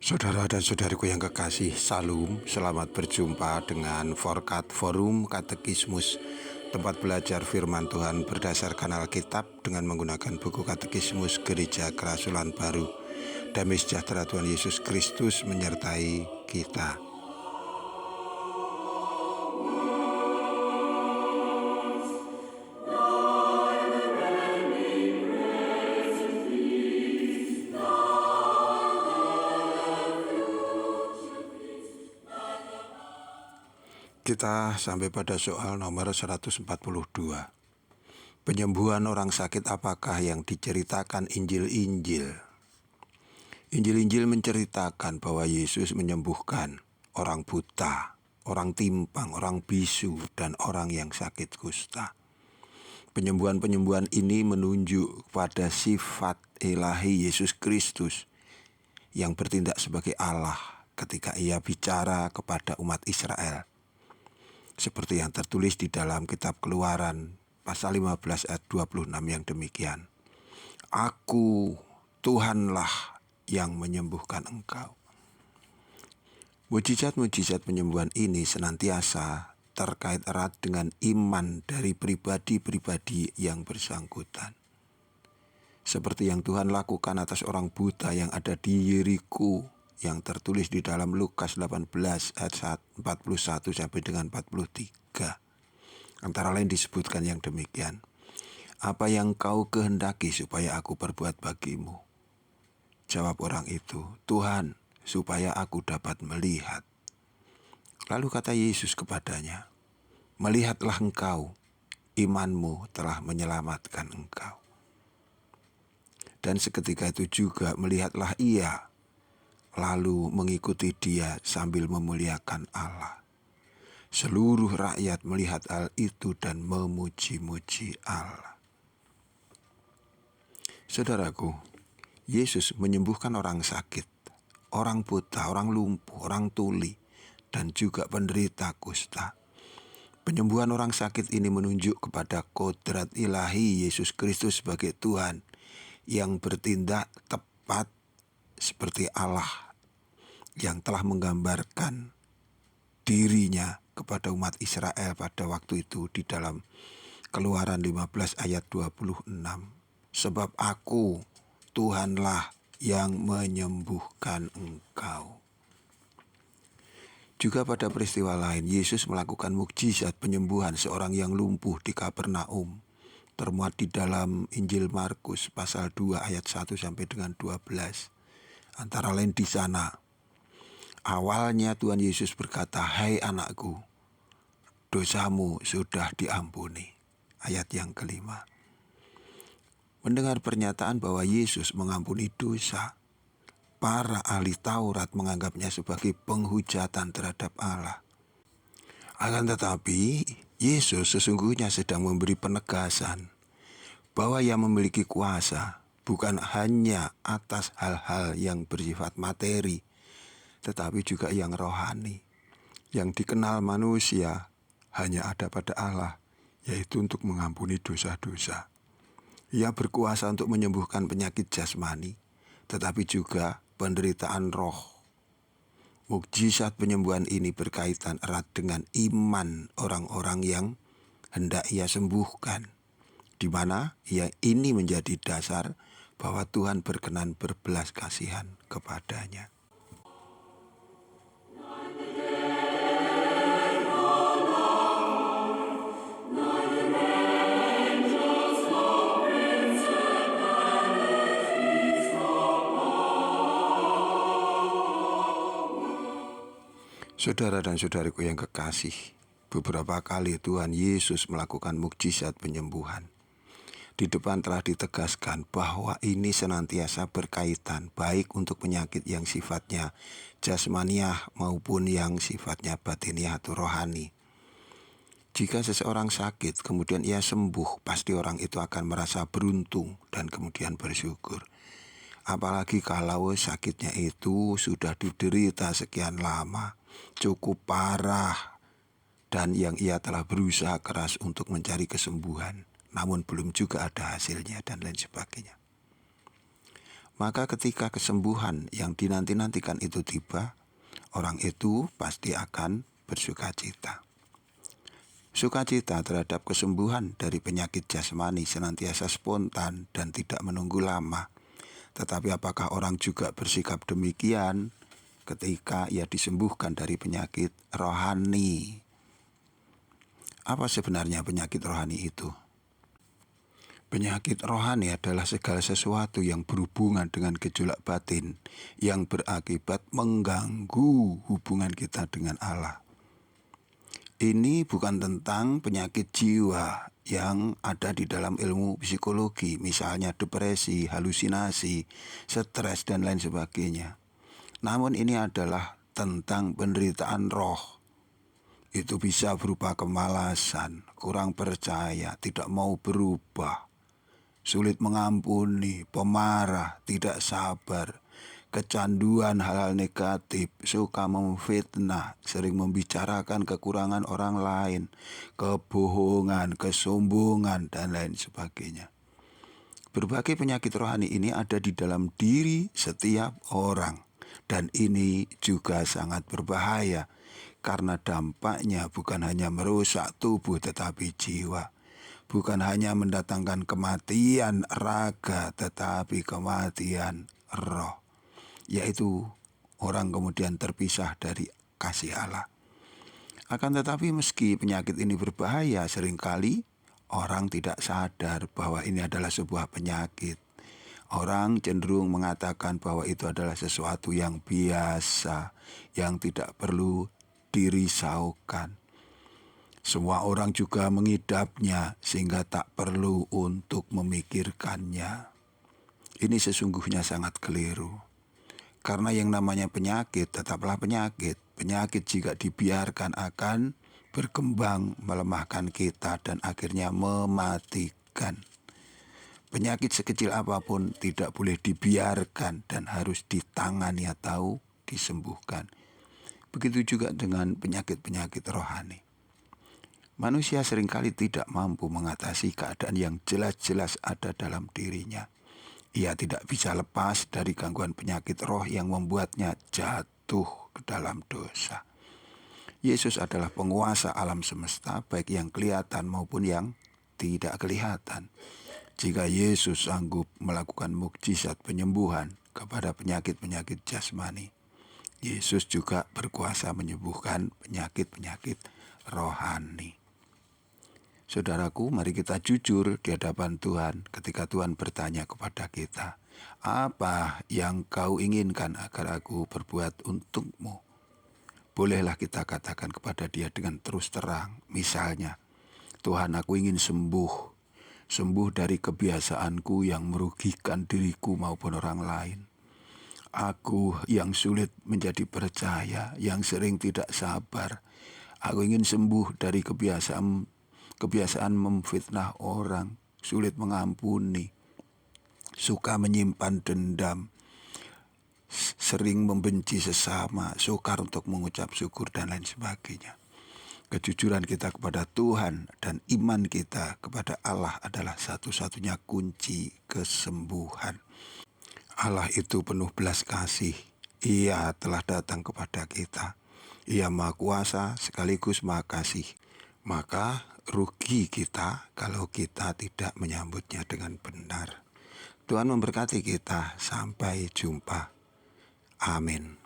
Saudara dan saudariku yang kekasih, Salam, selamat berjumpa dengan Forkat Forum Katekismus, tempat belajar firman Tuhan berdasarkan Alkitab dengan menggunakan buku Katekismus Gereja Kerasulan Baru. Damai sejahtera Tuhan Yesus Kristus menyertai kita. Kita sampai pada soal nomor 142. Penyembuhan orang sakit apakah yang diceritakan Injil-Injil? Injil-Injil menceritakan bahwa Yesus menyembuhkan orang buta, orang timpang, orang bisu, dan orang yang sakit kusta. Penyembuhan-penyembuhan ini menunjuk pada sifat ilahi Yesus Kristus yang bertindak sebagai Allah ketika ia bicara kepada umat Israel. Seperti yang tertulis di dalam kitab Keluaran pasal 15 ayat 26 yang demikian. Aku Tuhanlah yang menyembuhkan engkau. Mujizat-mujizat penyembuhan ini senantiasa terkait erat dengan iman dari pribadi-pribadi yang bersangkutan. Seperti yang Tuhan lakukan atas orang buta yang ada di Yeriko, yang tertulis di dalam Lukas 18 ayat 41 sampai dengan 43. Antara lain disebutkan yang demikian. Apa yang kau kehendaki supaya aku perbuat bagimu? Jawab orang itu, Tuhan, supaya aku dapat melihat. Lalu kata Yesus kepadanya, melihatlah engkau, imanmu telah menyelamatkan engkau. Dan seketika itu juga melihatlah ia, lalu mengikuti dia sambil memuliakan Allah. Seluruh rakyat melihat hal itu dan memuji-muji Allah. Saudaraku, Yesus menyembuhkan orang sakit, orang buta, orang lumpuh, orang tuli, dan juga penderita kusta. Penyembuhan orang sakit ini menunjuk kepada kodrat ilahi Yesus Kristus sebagai Tuhan yang bertindak tepat seperti Allah yang telah menggambarkan dirinya kepada umat Israel pada waktu itu di dalam Keluaran 15 ayat 26. Sebab aku Tuhanlah yang menyembuhkan engkau. Juga pada peristiwa lain, Yesus melakukan mukjizat penyembuhan seorang yang lumpuh di Kapernaum, termuat di dalam Injil Markus pasal 2 ayat 1 sampai dengan 12. Antara lain di sana, awalnya Tuhan Yesus berkata, hai anakku, dosamu sudah diampuni. Ayat yang kelima. Mendengar pernyataan bahwa Yesus mengampuni dosa, para ahli Taurat menganggapnya sebagai penghujatan terhadap Allah. Akan tetapi, Yesus sesungguhnya sedang memberi penegasan bahwa ia memiliki kuasa bukan hanya atas hal-hal yang bersifat materi, tetapi juga yang rohani, yang dikenal manusia hanya ada pada Allah, yaitu untuk mengampuni dosa-dosa. Ia berkuasa untuk menyembuhkan penyakit jasmani, tetapi juga penderitaan roh. Mukjizat penyembuhan ini berkaitan erat dengan iman orang-orang yang hendak ia sembuhkan, di mana ini menjadi dasar bahwa Tuhan berkenan berbelas kasihan kepadanya. Saudara dan saudariku yang kekasih, beberapa kali Tuhan Yesus melakukan mukjizat penyembuhan. Di depan telah ditegaskan bahwa ini senantiasa berkaitan baik untuk penyakit yang sifatnya jasmaniah maupun yang sifatnya batiniah atau rohani. Jika seseorang sakit kemudian ia sembuh, pasti orang itu akan merasa beruntung dan kemudian bersyukur. Apalagi kalau sakitnya itu sudah diderita sekian lama, cukup parah, dan yang ia telah berusaha keras untuk mencari kesembuhan, namun belum juga ada hasilnya dan lain sebagainya. Maka ketika kesembuhan yang dinanti-nantikan itu tiba, orang itu pasti akan bersukacita. Sukacita terhadap kesembuhan dari penyakit jasmani senantiasa spontan dan tidak menunggu lama. Tetapi apakah orang juga bersikap demikian ketika ia disembuhkan dari penyakit rohani? Apa sebenarnya penyakit rohani itu? Penyakit rohani adalah segala sesuatu yang berhubungan dengan gejolak batin yang berakibat mengganggu hubungan kita dengan Allah. Ini bukan tentang penyakit jiwa yang ada di dalam ilmu psikologi, misalnya depresi, halusinasi, stres, dan lain sebagainya. Namun ini adalah tentang penderitaan roh. Itu bisa berupa kemalasan, kurang percaya, tidak mau berubah, sulit mengampuni, pemarah, tidak sabar, kecanduan hal-hal negatif, suka memfitnah, sering membicarakan kekurangan orang lain, kebohongan, kesombongan, dan lain sebagainya. Berbagai penyakit rohani ini ada di dalam diri setiap orang, dan ini juga sangat berbahaya karena dampaknya bukan hanya merusak tubuh tetapi jiwa. Bukan hanya mendatangkan kematian raga tetapi kematian roh, yaitu orang kemudian terpisah dari kasih Allah. Akan tetapi meski penyakit ini berbahaya, seringkali orang tidak sadar bahwa ini adalah sebuah penyakit. Orang cenderung mengatakan bahwa itu adalah sesuatu yang biasa, yang tidak perlu dirisaukan. Semua orang juga mengidapnya sehingga tak perlu untuk memikirkannya. Ini sesungguhnya sangat keliru. Karena yang namanya penyakit tetaplah penyakit. Penyakit jika dibiarkan akan berkembang, melemahkan kita dan akhirnya mematikan. Penyakit sekecil apapun tidak boleh dibiarkan dan harus ditangani atau disembuhkan. Begitu juga dengan penyakit-penyakit rohani. Manusia seringkali tidak mampu mengatasi keadaan yang jelas-jelas ada dalam dirinya. Ia tidak bisa lepas dari gangguan penyakit roh yang membuatnya jatuh ke dalam dosa. Yesus adalah penguasa alam semesta, baik yang kelihatan maupun yang tidak kelihatan. Jika Yesus sanggup melakukan mukjizat penyembuhan kepada penyakit-penyakit jasmani, Yesus juga berkuasa menyembuhkan penyakit-penyakit rohani. Saudaraku, mari kita jujur di hadapan Tuhan ketika Tuhan bertanya kepada kita, apa yang kau inginkan agar aku berbuat untukmu? Bolehlah kita katakan kepada Dia dengan terus terang, misalnya, Tuhan, aku ingin sembuh dari kebiasaanku yang merugikan diriku maupun orang lain. Aku yang sulit menjadi percaya, yang sering tidak sabar. Aku ingin sembuh dari kebiasaan memfitnah orang, sulit mengampuni, suka menyimpan dendam, sering membenci sesama, sukar untuk mengucap syukur dan lain sebagainya. Kejujuran kita kepada Tuhan dan iman kita kepada Allah adalah satu-satunya kunci kesembuhan. Allah itu penuh belas kasih. Ia telah datang kepada kita. Ia Maha Kuasa sekaligus Maha Kasih. Maka rugi kita kalau kita tidak menyambutnya dengan benar. Tuhan memberkati kita. Sampai jumpa. Amin.